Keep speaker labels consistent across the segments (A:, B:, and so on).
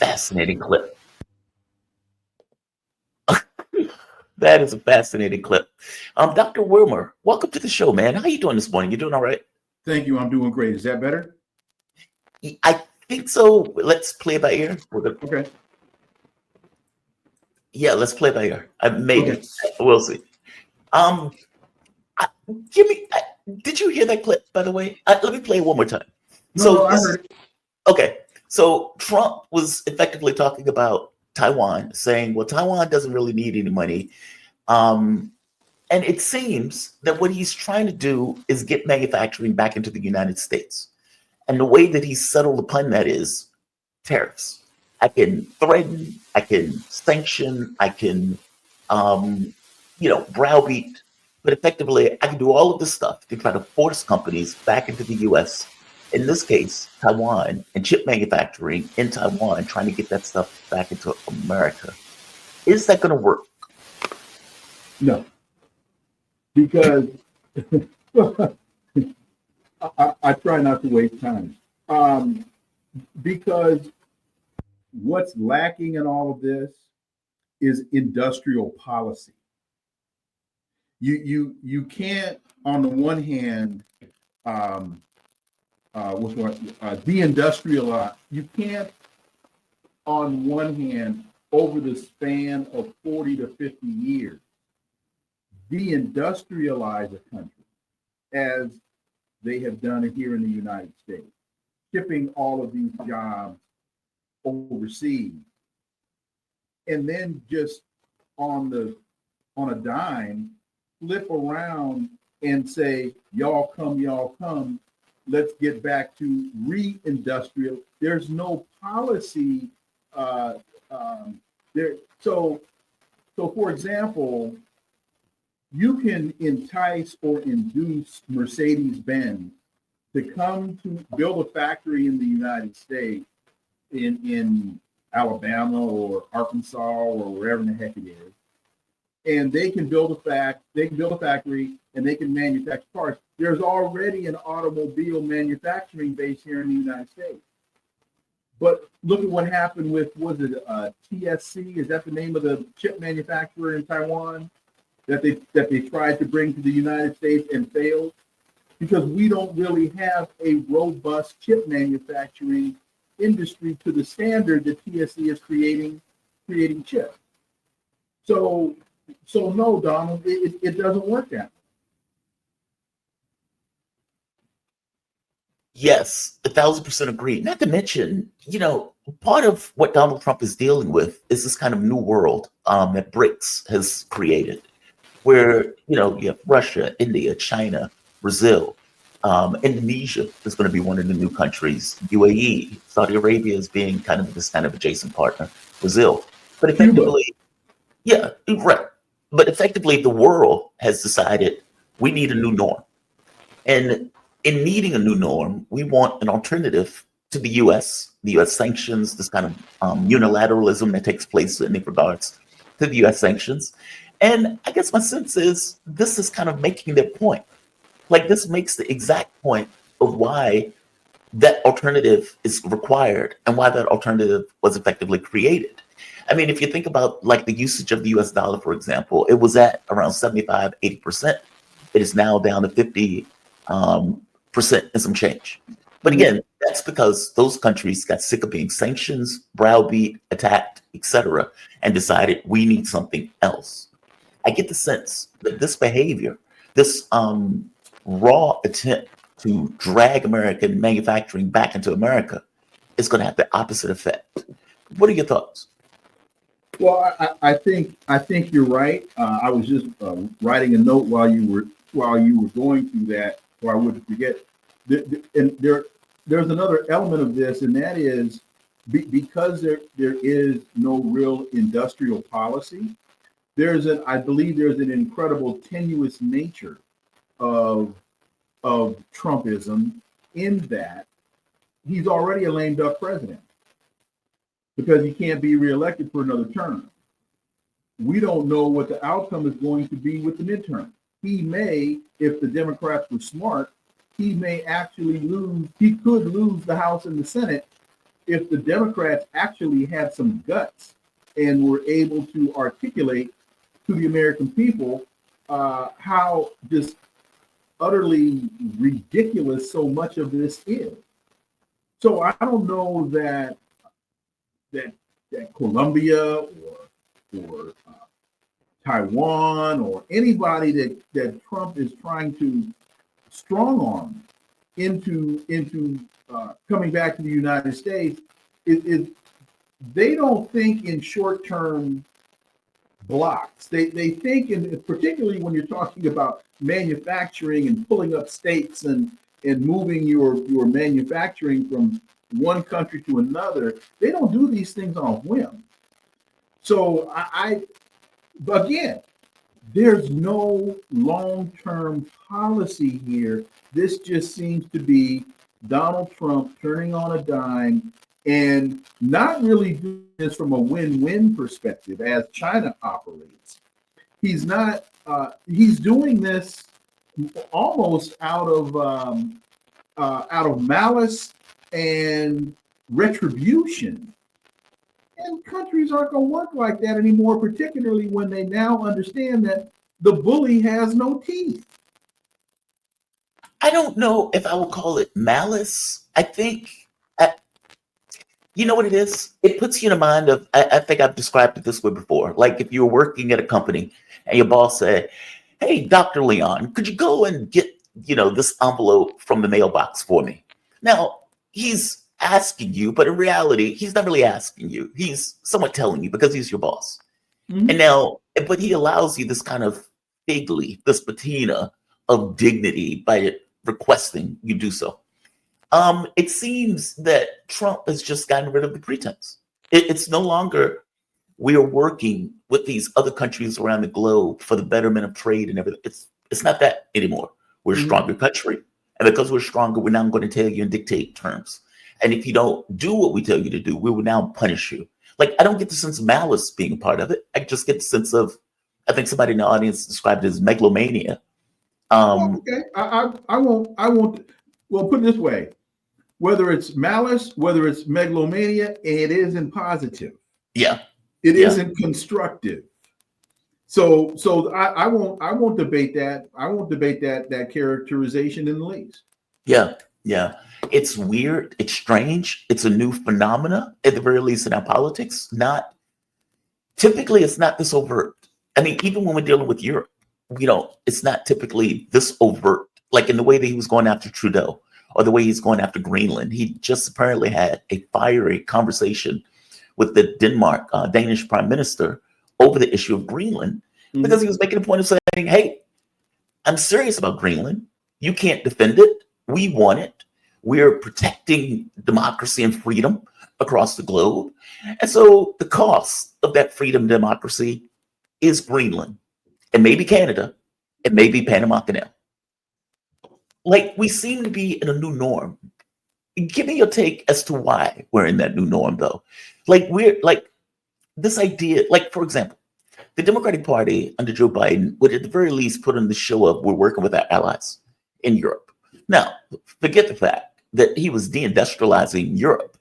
A: fascinating clip. That is a fascinating clip. Dr. Wilmer, welcome to the show, man. How you doing this morning? You doing all right?
B: Thank you. I'm doing great. Is that better?
A: I think so. Let's play it by ear.
B: Okay.
A: Yeah, let's play it by ear. Maybe.
B: Okay.
A: We'll see. Um, I, give me. Did you hear that clip, by the way? Let me play it one more time.
B: No, I heard it.
A: Okay. So Trump was effectively talking about Taiwan, saying, well, Taiwan doesn't really need any money. Um, and it seems that what he's trying to do is get manufacturing back into the United States. And the way that he's settled upon that is tariffs. I can threaten, I can sanction, I can, um, browbeat, but effectively I can do all of this stuff to try to force companies back into the U.S. In this case, Taiwan and chip manufacturing in Taiwan, trying to get that stuff back into America. Is that going to work?
B: No, because I try not to waste time. Because what's lacking in all of this is industrial policy. You can't, on the one hand, deindustrialize. You can't, on one hand, over the span of 40 to 50 years, deindustrialize a country as they have done it here in the United States, shipping all of these jobs overseas, and then just on a dime, flip around and say, y'all come, let's get back to re-industrial. There's no policy there. So for example, you can entice or induce Mercedes-Benz to come to build a factory in the United States, in Alabama or Arkansas or wherever the heck it is, and they can build a factory and they can manufacture parts. There's already an automobile manufacturing base here in the United States. But look at what happened with, was it TSC? Is that the name of the chip manufacturer in Taiwan that they tried to bring to the United States and failed? Because we don't really have a robust chip manufacturing industry to the standard that TSC is creating chips. So no, Donald, it doesn't work that way.
A: Yes, 1,000% agree. Not to mention, part of what Donald Trump is dealing with is this kind of new world that BRICS has created, where you have Russia, India, China, Brazil, Indonesia is going to be one of the new countries. UAE, Saudi Arabia is being kind of this kind of adjacent partner. Brazil, but effectively, yeah, right. But effectively, the world has decided we need a new norm, and in needing a new norm, we want an alternative to the U.S. The U.S. sanctions, this kind of unilateralism that takes place in regards to the U.S. sanctions. And I guess my sense is this is kind of making their point. Like this makes the exact point of why that alternative is required and why that alternative was effectively created. I mean, if you think about like the usage of the US dollar, for example, it was at around 75, 80%. It is now down to 50% and some change. But again, that's because those countries got sick of being sanctions, browbeat, attacked, etc., and decided we need something else. I get the sense that this behavior, this raw attempt to drag American manufacturing back into America is going to have the opposite effect. What are your thoughts?
B: Well, I think you're right. I was just writing a note while you were going through that, so I wouldn't forget. And there's another element of this, and that is because there is no real industrial policy. I believe there's an incredible tenuous nature of Trumpism in that he's already a lame duck president because he can't be reelected for another term. We don't know what the outcome is going to be with the midterm. He may, if the Democrats were smart, he may actually lose. He could lose the House and the Senate if the Democrats actually had some guts and were able to articulate to the American people how just utterly ridiculous so much of this is. So I don't know that Colombia or Taiwan or anybody that Trump is trying to strong arm into coming back to the United States, they don't think in short-term blocks. They think in, particularly when you're talking about manufacturing and pulling up states and moving your manufacturing from one country to another. They don't do these things on a whim. So again, there's no long-term policy here. This just seems to be Donald Trump turning on a dime and not really doing this from a win-win perspective as China operates. He's not. He's doing this almost out of malice and retribution. And countries aren't going to work like that anymore, particularly when they now understand that the bully has no teeth.
A: I don't know if I would call it malice. I think, you know what it is? It puts you in a mind of, I think I've described it this way before. Like if you were working at a company and your boss said, hey, Dr. Leon, could you go and get, this envelope from the mailbox for me? Now, he's asking you, but in reality, he's not really asking you. He's somewhat telling you because he's your boss. Mm-hmm. And now, but he allows you this kind of fig leaf, this patina of dignity by requesting you do so. It seems that Trump has just gotten rid of the pretense. It's no longer we are working with these other countries around the globe for the betterment of trade and everything. It's not that anymore. We're a stronger country. And because we're stronger, we're now going to tell you and dictate terms. And if you don't do what we tell you to do, we will now punish you. Like, I don't get the sense of malice being a part of it. I just get the sense of, I think somebody in the audience described it as megalomania.
B: Okay, I won't. Well, put it this way: whether it's malice, whether it's megalomania, it isn't positive.
A: Yeah,
B: it isn't constructive. So I won't debate that. I won't debate that characterization in the least.
A: Yeah. It's weird. It's strange. It's a new phenomena, at the very least in our politics. Typically, it's not this overt. I mean, even when we're dealing with Europe, it's not typically this overt, like in the way that he was going after Trudeau or the way he's going after Greenland. He just apparently had a fiery conversation with the Danish prime minister over the issue of Greenland, because he was making a point of saying, hey, I'm serious about Greenland. You can't defend it. We want it. We're protecting democracy and freedom across the globe. And so the cost of that freedom and democracy is Greenland. It may be Canada. It may be Panama Canal. Like, we seem to be in a new norm. Give me your take as to why we're in that new norm, though. Like, we're like this idea, like, for example, the Democratic Party under Joe Biden would at the very least put on the show of we're working with our allies in Europe. Now, forget the fact that he was deindustrializing Europe.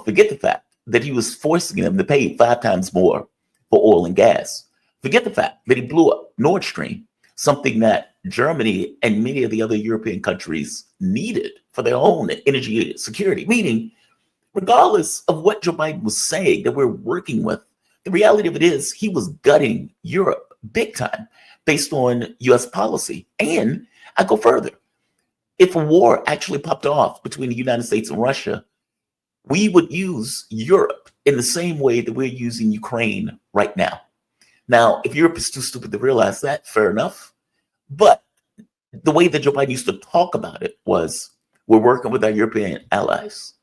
A: Forget the fact that he was forcing them to pay 5 times more for oil and gas. Forget the fact that he blew up Nord Stream, something that Germany and many of the other European countries needed for their own energy security. Meaning, regardless of what Joe Biden was saying that we're working with, the reality of it is he was gutting Europe big time based on U.S. policy. And I go further. If a war actually popped off between the United States and Russia, we would use Europe in the same way that we're using Ukraine right now. Now, if Europe is too stupid to realize that, fair enough. But the way that Joe Biden used to talk about it was, we're working with our European allies.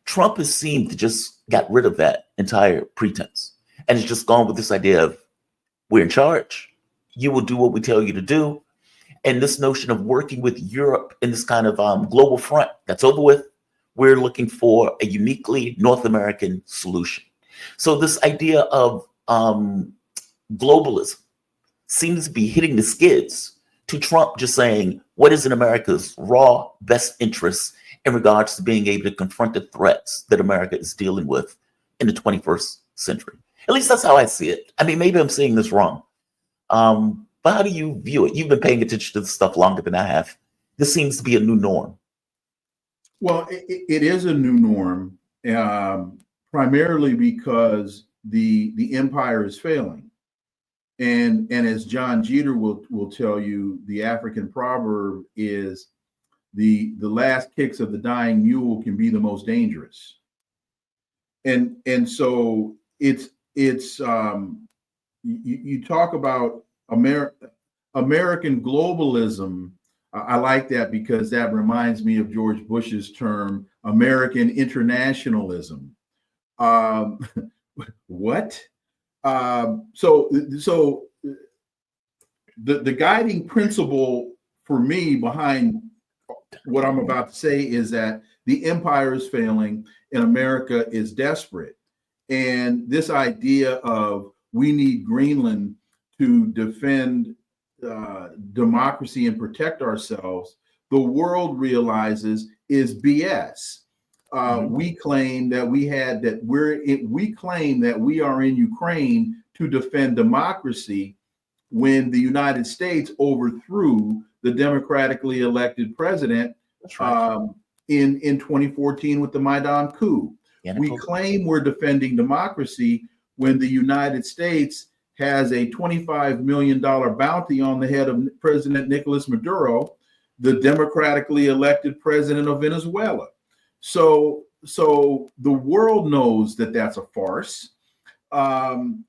A: Trump has seemed to just got rid of that entire pretense. And it's just gone with this idea of, we're in charge. You will do what we tell you to do. And this notion of working with Europe in this kind of global front, that's over with. We're looking for a uniquely North American solution. So this idea of globalism seems to be hitting the skids to Trump just saying, what is in America's raw best interests in regards to being able to confront the threats that America is dealing with in the 21st century. At least that's how I see it. I mean, maybe I'm saying this wrong. But how do you view it? You've been paying attention to this stuff longer than I have. This seems to be a new norm.
B: Well, it is a new norm, primarily because the empire is failing. And as John Jeter will tell you, the African proverb is the last kicks of the dying mule can be the most dangerous. And so it's you talk about American globalism. I like that because that reminds me of George Bush's term, American internationalism. What? So the guiding principle for me behind what I'm about to say is that the empire is failing and America is desperate. And this idea of we need Greenland to defend democracy and protect ourselves, the world realizes is BS. We claim that we claim that we are in Ukraine to defend democracy when the United States overthrew the democratically elected president in 2014 with the Maidan coup. We claim we're defending democracy when the United States has a $25 million bounty on the head of President Nicolas Maduro, the democratically elected president of Venezuela. So the world knows that that's a farce. And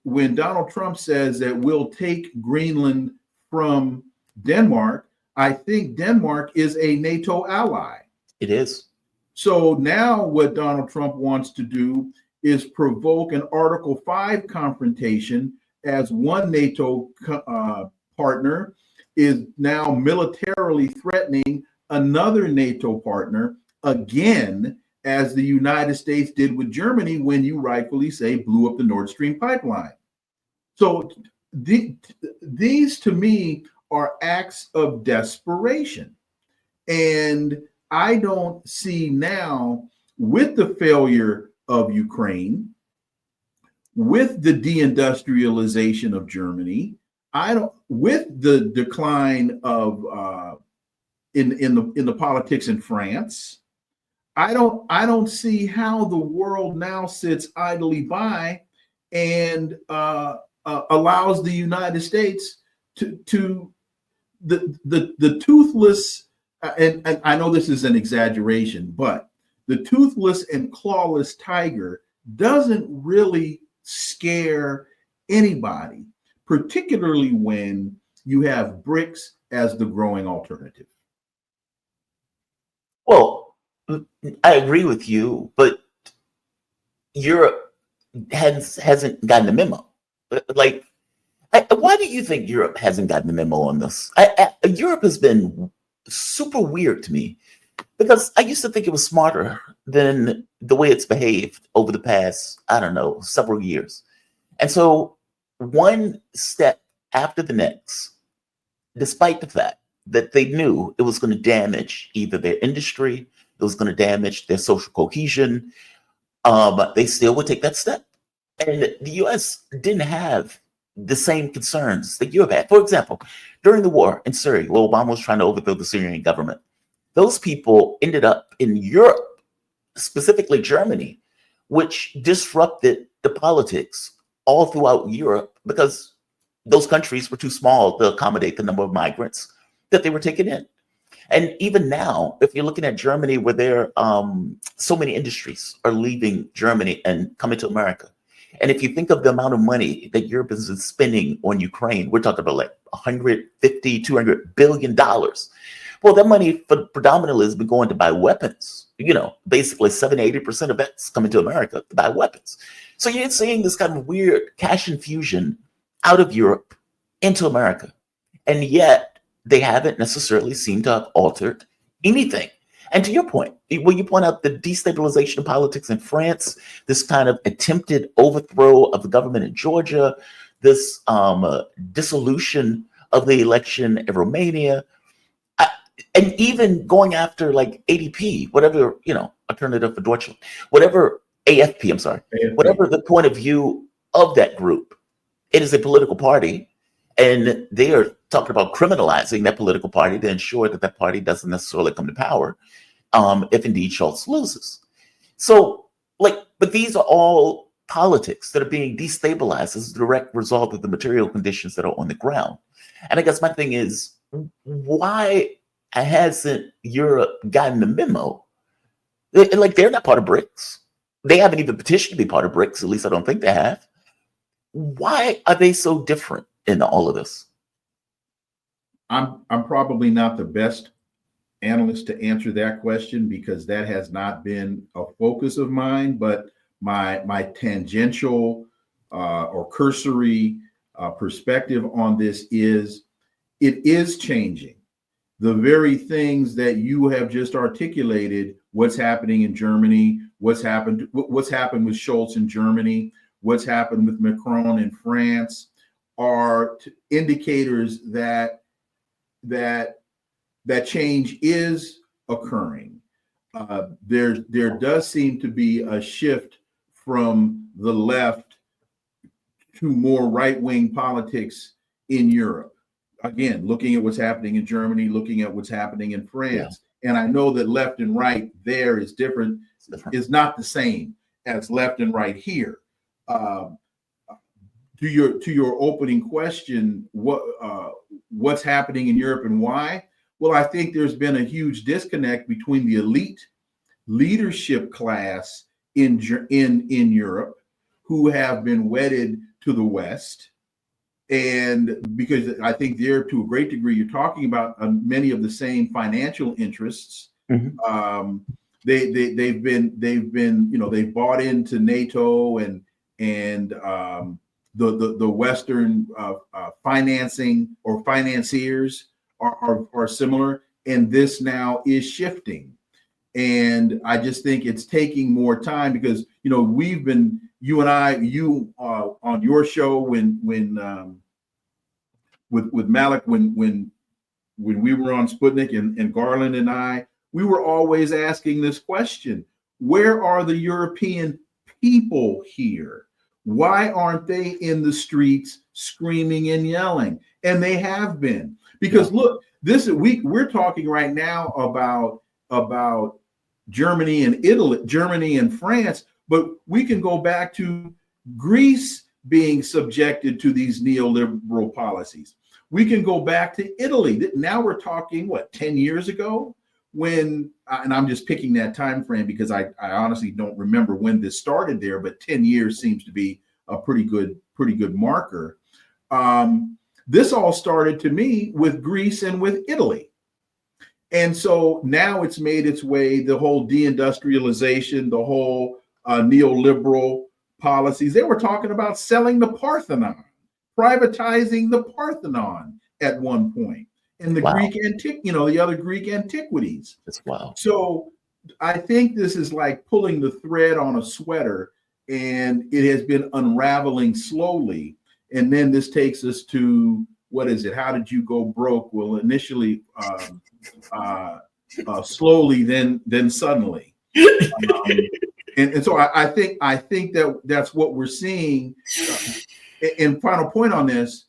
B: when Donald Trump says that we'll take Greenland from Denmark, I think Denmark is a NATO ally.
A: It is.
B: So now what Donald Trump wants to do is provoke an Article 5 confrontation, as one NATO partner is now militarily threatening another NATO partner, again, as the United States did with Germany when you rightfully say blew up the Nord Stream pipeline. So these to me are acts of desperation. And I don't see now, with the failure of Ukraine, with the deindustrialization of Germany, with the decline of in the politics in France, I don't see how the world now sits idly by and allows the United States to the toothless, and I know this is an exaggeration, but the toothless and clawless tiger doesn't really scare anybody, particularly when you have BRICS as the growing alternative.
A: Well, I agree with you, but Europe hasn't gotten the memo. Like, why do you think Europe hasn't gotten the memo on this? Europe has been super weird to me because I used to think it was smarter than the way it's behaved over the past, I don't know, several years. And so one step after the next, despite the fact that they knew it was going to damage either their industry, it was going to damage their social cohesion, they still would take that step. And the US didn't have the same concerns that Europe had. For example, during the war in Syria, where Obama was trying to overthrow the Syrian government, those people ended up in Europe, specifically Germany, which disrupted the politics all throughout Europe because those countries were too small to accommodate the number of migrants that they were taking in. And even now, if you're looking at Germany, where there so many industries are leaving Germany and coming to America. And if you think of the amount of money that Europe is spending on Ukraine, we're talking about like $150, $200 billion. Well, that money predominantly has been going to buy weapons. You know, basically 70-80% of that's coming to America to buy weapons. So you're seeing this kind of weird cash infusion out of Europe into America. And yet they haven't necessarily seemed to have altered anything. And to your point, when you point out the destabilization of politics in France, this kind of attempted overthrow of the government in Georgia, this dissolution of the election in Romania, and even going after like ADP, whatever, Alternative for Deutschland, whatever AFP, I'm sorry,
B: AFP.
A: whatever the point of view of that group, it is a political party, and they are talking about criminalizing that political party to ensure that that party doesn't necessarily come to power, if indeed Schultz loses. So, but these are all politics that are being destabilized as a direct result of the material conditions that are on the ground. And I guess my thing is, why hasn't Europe gotten the memo? They're not part of BRICS. They haven't even petitioned to be part of BRICS. At least I don't think they have. Why are they so different in all of this?
B: I'm probably not the best analyst to answer that question because that has not been a focus of mine. But my tangential or cursory perspective on this is it is changing. The very things that you have just articulated, what's happening in Germany, what's happened with Schultz in Germany, what's happened with Macron in France, are indicators that change is occurring. There does seem to be a shift from the left to more right-wing politics in Europe. Again, looking at what's happening in Germany, looking at what's happening in France. Yeah. And I know that left and right there is different, is not the same as left and right here. To your opening question, what's happening in Europe and why? Well, I think there's been a huge disconnect between the elite leadership class in Europe, who have been wedded to the West. And because I think there, to a great degree, you're talking about many of the same financial interests. Mm-hmm. They've bought into NATO and the Western financing or financiers are similar, and this now is shifting. And I just think it's taking more time because we've been, you and I, on your show with Malice when we were on Sputnik and Garland and I, we were always asking this question: where are the European people here? Why aren't they in the streets screaming and yelling? And they have been, because look, this week we're talking right now about Germany and Italy, Germany and France, but we can go back to Greece being subjected to these neoliberal policies. We can go back to Italy. Now we're talking, 10 years ago? When, and I'm just picking that time frame because I honestly don't remember when this started there, but 10 years seems to be a pretty good marker. This all started to me with Greece and with Italy. And so now it's made its way, the whole deindustrialization, the whole neoliberal policies. They were talking about selling the Parthenon, privatizing the Parthenon at one point, and the Greek the other Greek antiquities.
A: That's wow.
B: So I think this is like pulling the thread on a sweater, and it has been unraveling slowly. And then this takes us to, what is it? How did you go broke? Well, initially, slowly, then suddenly. And so I think that's what we're seeing. And final point on this,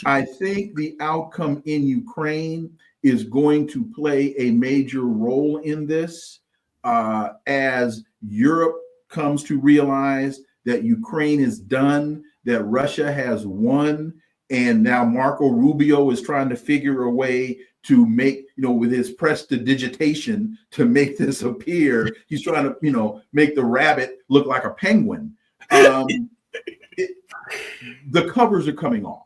B: I think the outcome in Ukraine is going to play a major role in this, as Europe comes to realize that Ukraine is done, that Russia has won, and now Marco Rubio is trying to figure a way to make, with his prestidigitation, to make this appear. He's trying to, make the rabbit look like a penguin. The covers are coming off.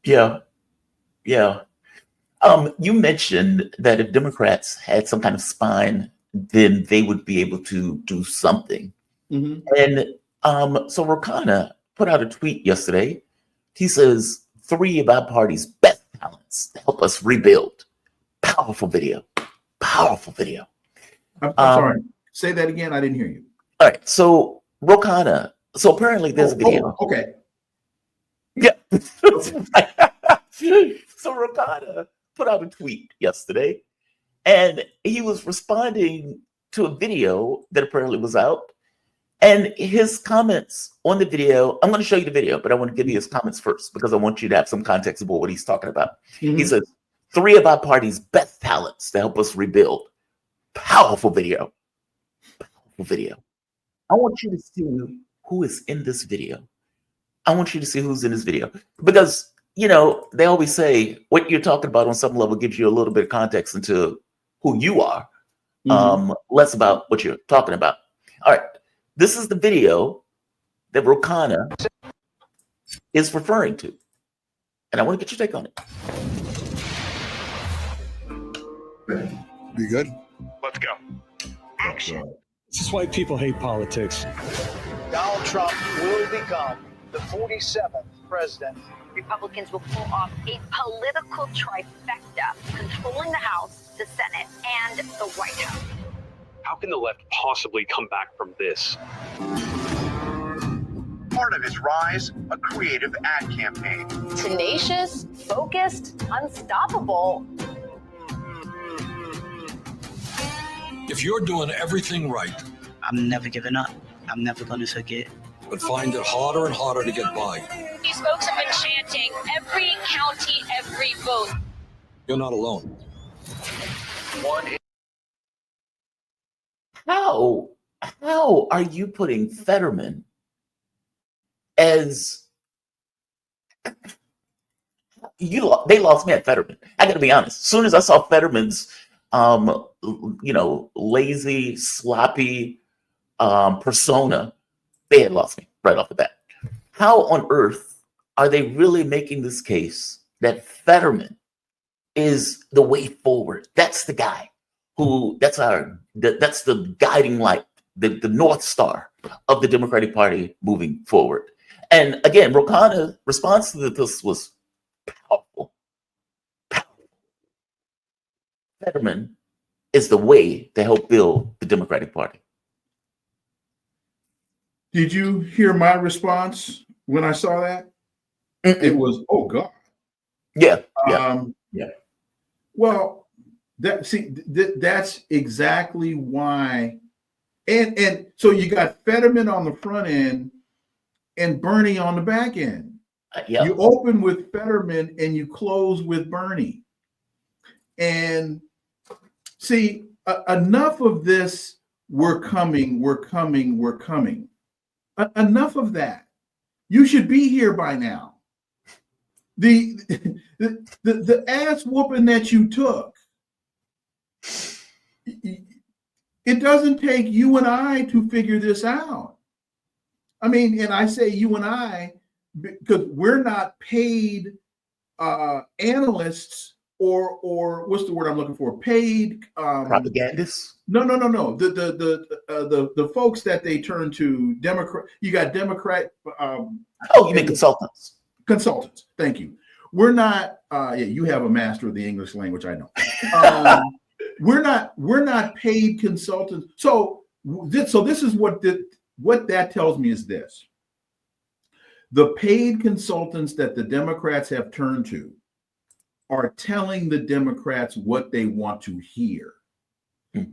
A: Yeah. You mentioned that if Democrats had some kind of spine, then they would be able to do something. Mm-hmm. And so Rokana put out a tweet yesterday. He says, 3 of our party's best talents to help us rebuild. Powerful video.
B: I'm sorry. Say that again. I didn't hear you.
A: All right. So Rokana. So apparently there's a video.
B: Okay.
A: Yeah. So Rokana put out a tweet yesterday, And he was responding to a video that apparently was out. And his comments on the video, I'm going to show you the video, but I want to give you his comments first because I want you to have some context about what he's talking about.
B: Mhm.
A: He says, 3 of our party's best talents to help us rebuild. Powerful video. Powerful video. I want you to see who is in this video. I want you to see who's in this video because, you know, they always say what you're talking about on some level gives you a little bit of context into who you are, less about what you're talking about. All right. This is the video that Rokana is referring to. And I want to get your take on it.
C: Be good?
D: Let's go.
E: Action.
F: This is why people hate politics.
G: Donald Trump will become the 47th president.
E: Republicans will pull off a political trifecta, controlling the House, the Senate, and the White House.
D: How can the left possibly come back from this?
H: Part of his rise, a creative ad campaign.
I: Tenacious, focused, unstoppable.
J: If you're doing everything right,
K: I'm never giving up. I'm never going to forget.
J: But find it harder and harder to get by.
I: These folks have been chanting every county, every vote.
J: You're not alone.
A: How are you putting Fetterman as they lost me at Fetterman. I gotta be honest. As soon as I saw Fetterman's lazy, sloppy persona, they had lost me right off the bat. How on earth are they really making this case that Fetterman is the way forward? That's the guy that's the guiding light, the North Star of the Democratic Party moving forward. And again, Rokana's response to this was powerful. Fetterman is the way to help build the Democratic Party.
B: Did you hear my response when I saw that? It was, oh God.
A: Yeah.
B: Well, that's exactly why. And so you got Fetterman on the front end and Bernie on the back end. You open with Fetterman and you close with Bernie. And see, enough of this, we're coming. Enough of that. You should be here by now. The ass whooping that you took, it doesn't take you and I to figure this out. I mean, and I say you and I because we're not paid analysts or what's the word I'm looking for? Paid
A: propagandists?
B: No. The folks that they turn to, Democrat. You got Democrat.
A: You mean consultants?
B: Consultants. Thank you. We're not. You have a master of the English language. I know. We're not paid consultants. So this is what that tells me is this: the paid consultants that the Democrats have turned to are telling the Democrats what they want to hear.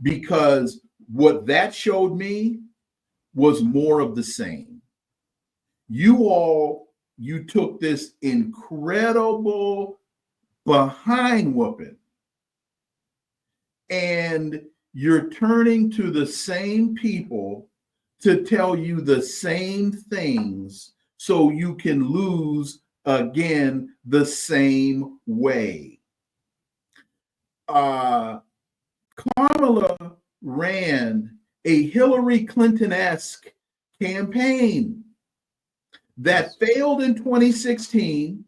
B: Because what that showed me was more of the same. You took this incredible behind whooping and you're turning to the same people to tell you the same things so you can lose again the same way. Kamala ran a Hillary Clinton-esque campaign that failed in 2016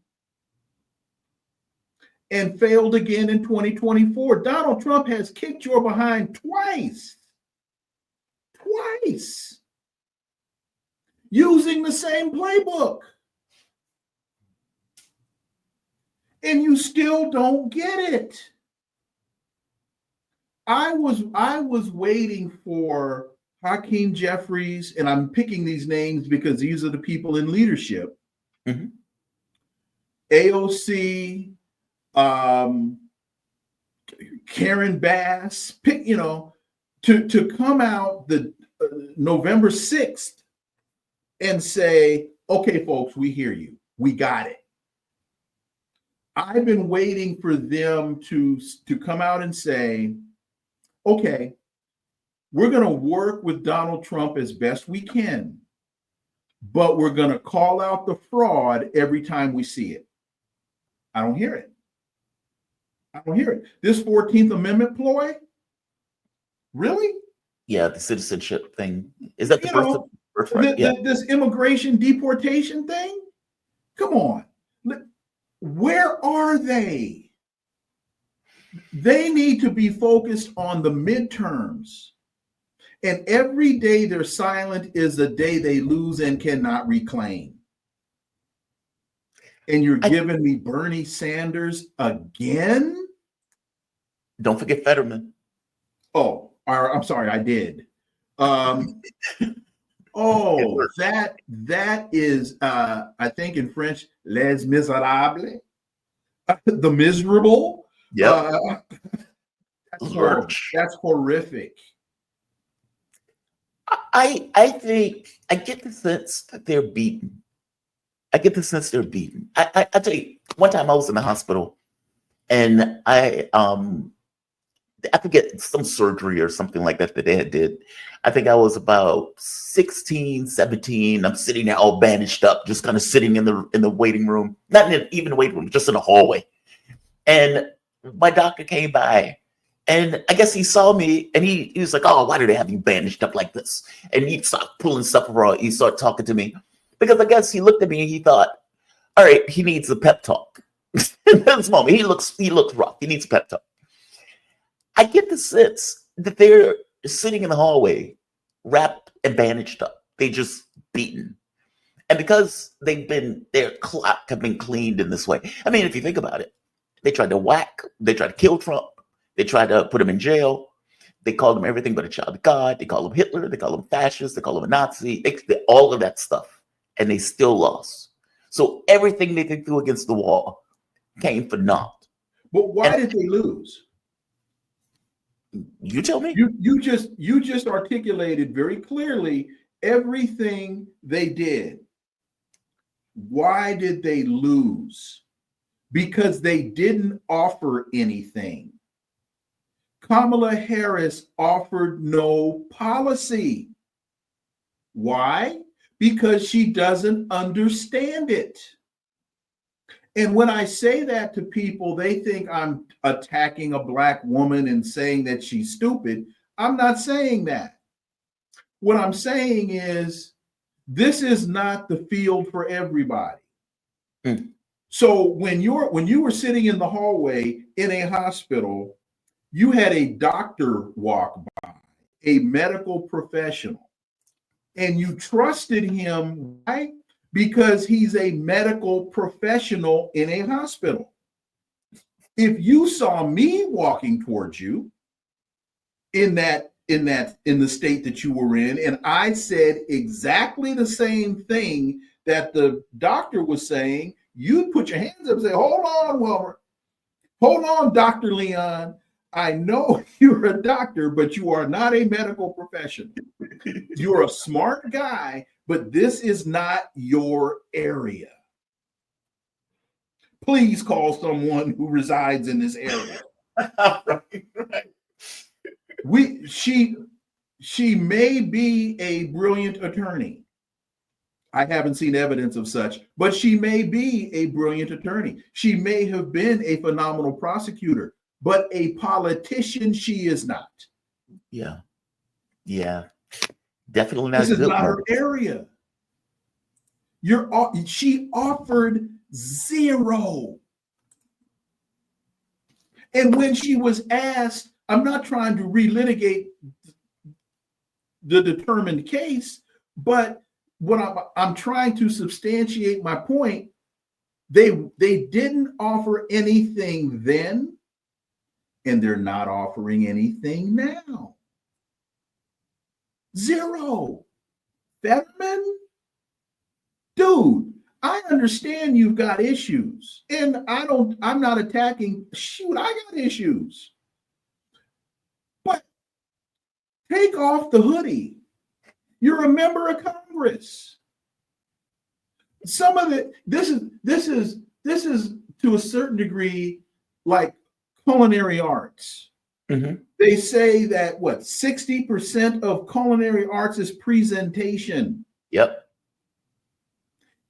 B: and failed again in 2024. Donald Trump has kicked your behind twice, using the same playbook. And you still don't get it. I was waiting for Hakeem Jeffries, and I'm picking these names because these are the people in leadership. AOC, Karen Bass, to come out the November 6th and say, okay, folks, we hear you. We got it. I've been waiting for them to come out and say, okay, we're going to work with Donald Trump as best we can, but we're going to call out the fraud every time we see it. I don't hear it. I don't hear it. This 14th Amendment ploy? Really?
A: Yeah, the citizenship thing. Is that the birthright?
B: This immigration deportation thing? Come on. Where are they? They need to be focused on the midterms. And every day they're silent is a day they lose and cannot reclaim. And you're giving me Bernie Sanders again?
A: Don't forget Fetterman.
B: Oh, I'm sorry, I did. That is, I think in French, les miserables, the miserable.
A: Yeah,
B: that's horrific.
A: I think I get the sense that they're beaten. I tell you, one time I was in the hospital and I forget, some surgery or something like that they had did. I think I was about 16, 17. I'm sitting there all bandaged up, just kind of sitting in the waiting room, not even the waiting room, just in the hallway. And my doctor came by, and I guess he saw me, and he was like, "Oh, why do they have you bandaged up like this?" And he started pulling stuff around. He started talking to me because I guess he looked at me and he thought, "All right, he needs a pep talk." At this moment, he looks rough. He needs a pep talk. I get the sense that they're sitting in the hallway, wrapped and bandaged up. They just beaten. And because their clock have been cleaned in this way. I mean, if you think about it, they tried to kill Trump. They tried to put him in jail. They called him everything but a child of God. They call him Hitler. They call him fascist. They call him a Nazi. All of that stuff. And they still lost. So everything they threw against the wall came for naught.
B: But why did they lose?
A: You tell me.
B: You just articulated very clearly everything they did. Why did they lose? Because they didn't offer anything. Kamala Harris offered no policy. Why? Because she doesn't understand it. And when I say that to people, they think I'm attacking a Black woman and saying that she's stupid. I'm not saying that. What I'm saying is this is not the field for everybody. Mm. So when you were sitting in the hallway in a hospital, you had a doctor walk by, a medical professional, and you trusted him, right? Because he's a medical professional in a hospital. If you saw me walking towards you in the state that you were in, and I said exactly the same thing that the doctor was saying, you'd put your hands up and say, "Hold on, Wilmer. Hold on, Dr. Leon. I know you're a doctor, but you are not a medical professional. You're a smart guy, but this is not your area. Please call someone who resides in this area." Right. She may be a brilliant attorney. I haven't seen evidence of such, but she may be a brilliant attorney. She may have been a phenomenal prosecutor, but a politician she is not.
A: Yeah. Definitely not.
B: This is not her area. She offered zero. And when she was asked, I'm not trying to relitigate the determined case, but what I'm trying to substantiate my point, they didn't offer anything then, and they're not offering anything now. Zero. Fetterman? Dude, I understand you've got issues, and I'm not attacking. Shoot, I got issues. Take off the hoodie. You're a member of Congress. Some of it, this is to a certain degree like culinary arts.
A: Mm-hmm.
B: They say that 60% of culinary arts is presentation.
A: Yep.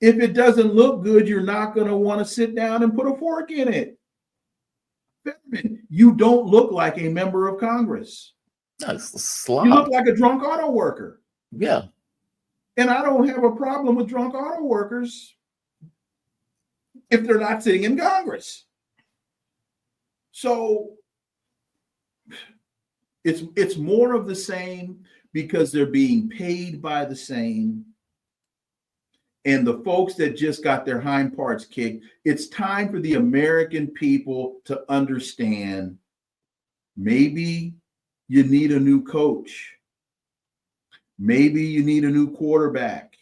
B: If it doesn't look good, you're not going to want to sit down and put a fork in it. You don't look like a member of Congress.
A: No, it's a slob.
B: You look like a drunk auto worker.
A: Yeah.
B: And I don't have a problem with drunk auto workers if they're not sitting in Congress. So it's more of the same because they're being paid by the same. And the folks that just got their hind parts kicked, it's time for the American people to understand maybe you need a new coach. Maybe you need a new quarterback.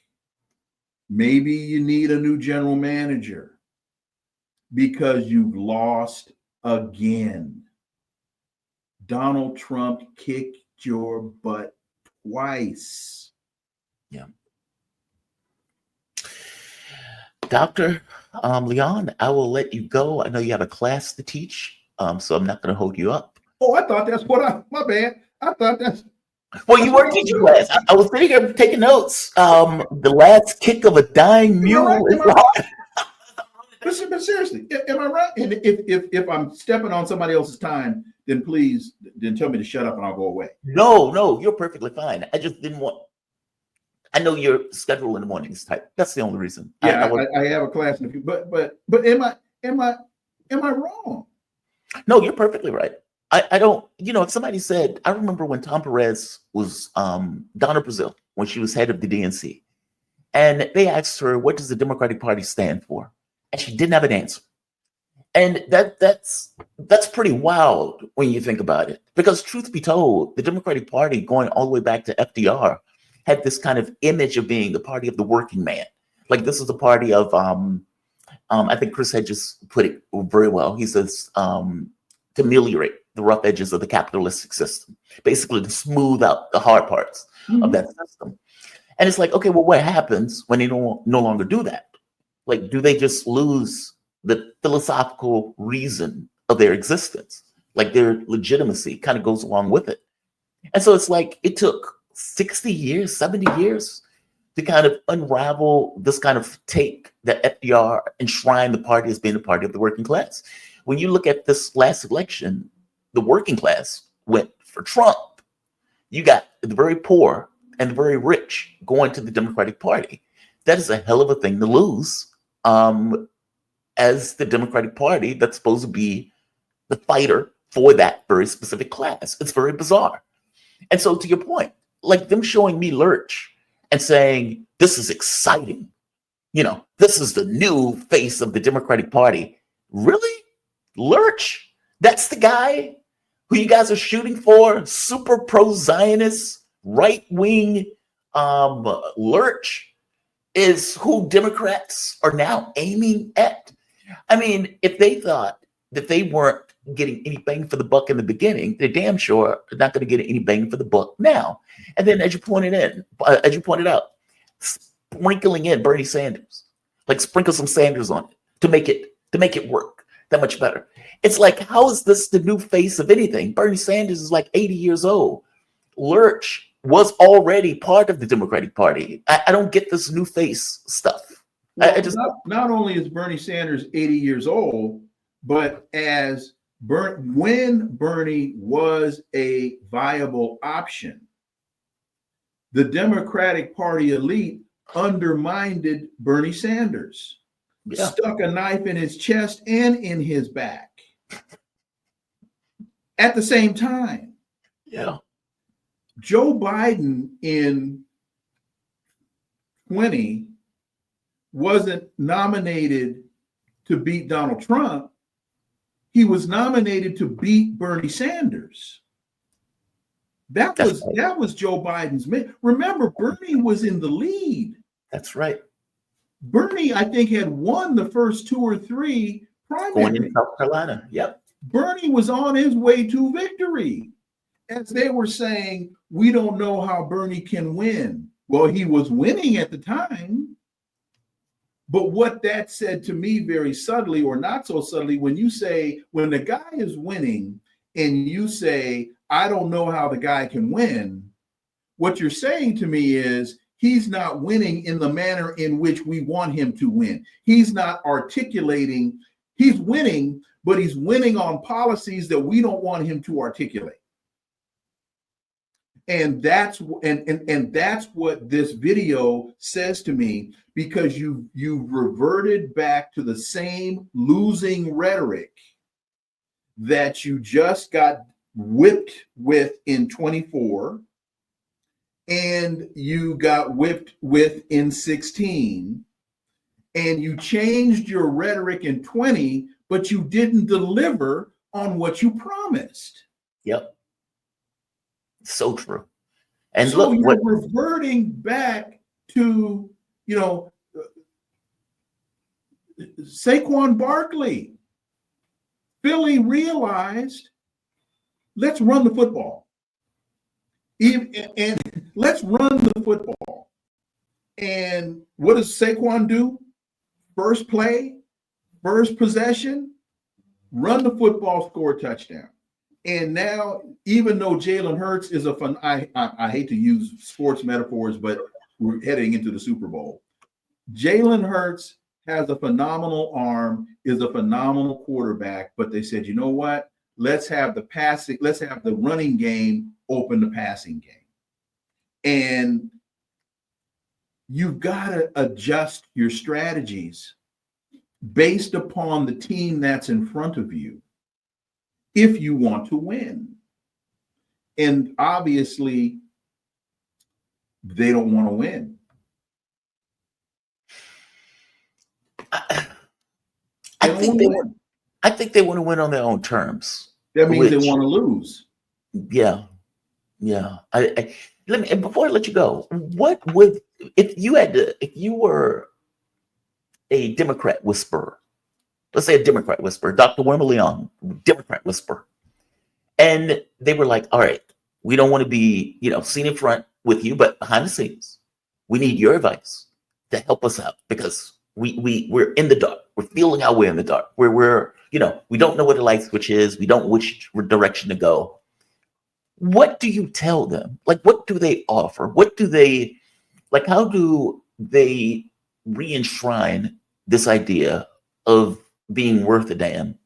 B: Maybe you need a new general manager because you've lost again. Donald Trump kicked your butt twice.
A: Yeah. Dr. Leon, I will let you go. I know you have a class to teach, so I'm not going to hold you up.
B: Oh, I thought that's my bad. I thought that's.
A: Well, you were teaching class. I was sitting here taking notes. The last kick of a dying mule is hard.
B: But seriously, am I right? And if I'm stepping on somebody else's time, then please tell me to shut up and I'll go away.
A: No, you're perfectly fine. I just didn't want. I know your schedule in the morning is tight. That's the only reason.
B: Yeah, I have a class in a few. But am I wrong?
A: No, you're perfectly right. I don't. If somebody said, I remember when Tom Perez was Donna Brazile when she was head of the DNC, and they asked her, "What does the Democratic Party stand for?" And she didn't have an answer. And that's pretty wild when you think about it. Because truth be told, the Democratic Party, going all the way back to FDR, had this kind of image of being the party of the working man. Like this is the party of, I think Chris had just put it very well. He says, to ameliorate the rough edges of the capitalistic system, basically to smooth out the hard parts of that system. And it's like, okay, well, what happens when they no longer do that? Like, do they just lose the philosophical reason of their existence? Like their legitimacy kind of goes along with it. And so it's like, it took 60 years, 70 years to kind of unravel this kind of take that FDR enshrined the party as being the party of the working class. When you look at this last election, the working class went for Trump. You got the very poor and the very rich going to the Democratic Party. That is a hell of a thing to lose as the Democratic Party that's supposed to be the fighter for that very specific class. It's very bizarre. And so to your point, like them showing me Lurch and saying, this is exciting. This is the new face of the Democratic Party. Really? Lurch? That's the guy who you guys are shooting for? Super pro-Zionist, right-wing Lurch is who Democrats are now aiming at. I mean, if they thought that they weren't getting any bang for the buck in the beginning, they're damn sure they're not going to get any bang for the buck now. And then, as you pointed out, sprinkling in Bernie Sanders, like sprinkle some Sanders on it to make it work that much better. It's like, how is this the new face of anything? Bernie Sanders is like 80 years old. Lurch was already part of the Democratic Party. I don't get this new face stuff.
B: Well, not only is Bernie Sanders 80 years old, but when Bernie was a viable option, the Democratic Party elite undermined Bernie Sanders, stuck a knife in his chest and in his back at the same time.
A: Yeah.
B: Joe Biden in 2020 wasn't nominated to beat Donald Trump. He was nominated to beat Bernie Sanders. That was Joe Biden's man. Remember, Bernie was in the lead.
A: That's right.
B: Bernie, I think, had won the first 2 or 3 primaries.
A: Going in South Carolina. Yep.
B: Bernie was on his way to victory. as they were saying, we don't know how Bernie can win. Well, he was winning at the time. But what that said to me very subtly, or not so subtly, when the guy is winning and you say, I don't know how the guy can win, what you're saying to me is he's not winning in the manner in which we want him to win. He's not articulating, he's winning, but he's winning on policies that we don't want him to articulate. And that's what this video says to me, because you reverted back to the same losing rhetoric that you just got whipped with in 24 and you got whipped with in 16, and you changed your rhetoric in 20, but you didn't deliver on what you promised.
A: Yep. So true. And
B: so
A: look,
B: you're reverting back to, Saquon Barkley. Philly realized, let's run the football. And let's run the football. And what does Saquon do? First play, first possession, run the football, score a touchdown. And now, even though Jalen Hurts is I hate to use sports metaphors, but we're heading into the Super Bowl. Jalen Hurts has a phenomenal arm, is a phenomenal quarterback, but they said, you know what? Let's have the running game open the passing game. And you've got to adjust your strategies based upon the team that's in front of you if you want to win. And obviously, they don't want to win.
A: I think they want to win on their own terms.
B: That means they want to lose.
A: Yeah. Before I let you go, what would, if you were a Democrat whisperer, let's say a Democrat whisperer, Dr. Wilmer, Democrat whisperer, and they were like, all right, we don't want to be, seen in front with you, but behind the scenes, we need your advice to help us out, because we're in the dark. We're feeling our way in the dark. We're we don't know what the light switch is. We don't know which direction to go. What do you tell them? Like, what do they offer? What do they, like, how do they re-enshrine this idea of being worth a damn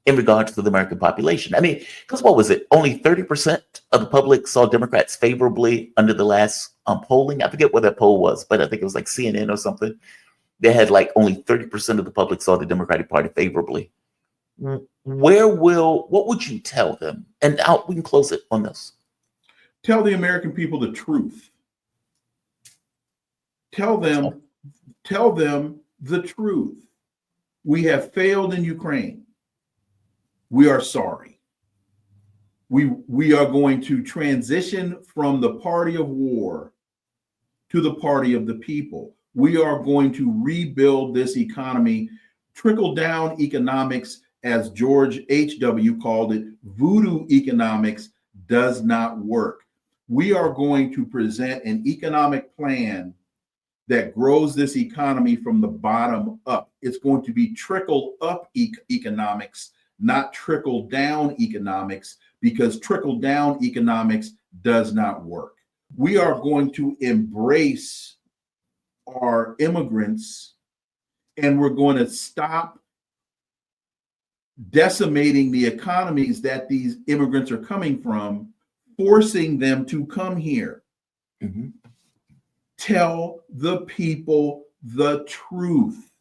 A: in regards to the American population? I mean, because what was it? Only 30% of the public saw Democrats favorably under the last polling. I forget what that poll was, but I think it was like CNN or something. They had like only 30% of the public saw the Democratic Party favorably. What would you tell them? And we can close it on this.
B: Tell the American people the truth. Tell them the truth. We have failed in Ukraine. We are sorry. We are going to transition from the party of war to the party of the people. We are going to rebuild this economy. Trickle down economics, as George H.W. called it, voodoo economics, does not work. We are going to present an economic plan that grows this economy from the bottom up. It's going to be trickle up economics, not trickle down economics, because trickle down economics does not work. We are going to embrace our immigrants, and we're going to stop decimating the economies that these immigrants are coming from, forcing them to come here. Mm-hmm. Tell the people the truth.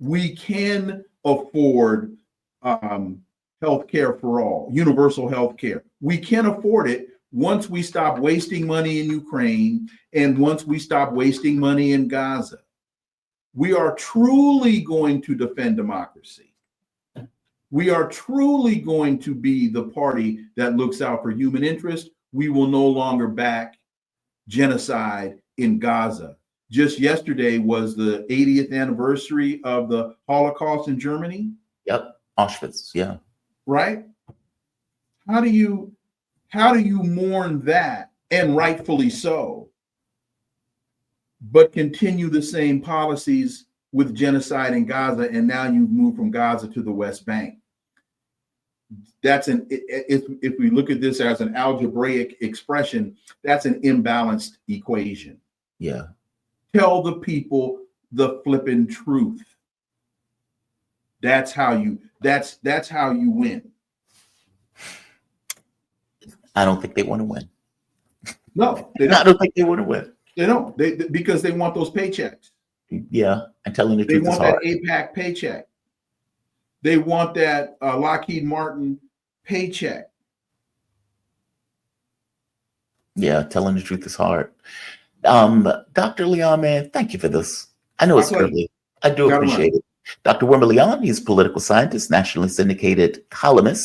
B: We can afford health care for all, universal health care. We can afford it once we stop wasting money in Ukraine and once we stop wasting money in Gaza. We are truly going to defend democracy. We are truly going to be the party that looks out for human interest. We will no longer back genocide in Gaza. Just yesterday was the 80th anniversary of the Holocaust in Germany.
A: Yep, Auschwitz, yeah.
B: Right? How do you How do you mourn that, and rightfully so, but continue the same policies with genocide in Gaza, and now you've moved from Gaza to the West Bank? That's if we look at this as an algebraic expression, that's an imbalanced equation.
A: Yeah.
B: Tell the people the flippin' truth. That's how you win.
A: I don't think they want to win.
B: No,
A: I don't think they want to win.
B: They don't. Because they want those paychecks.
A: Yeah, and telling the
B: They
A: truth is
B: want that
A: hard.
B: APAC paycheck. They want that Lockheed Martin paycheck.
A: Yeah, telling the truth is hard. Dr. Leon, man, thank you for this. I know it's early. I do appreciate it. Dr. Wilmer Leon, he's a political scientist, nationally syndicated columnist,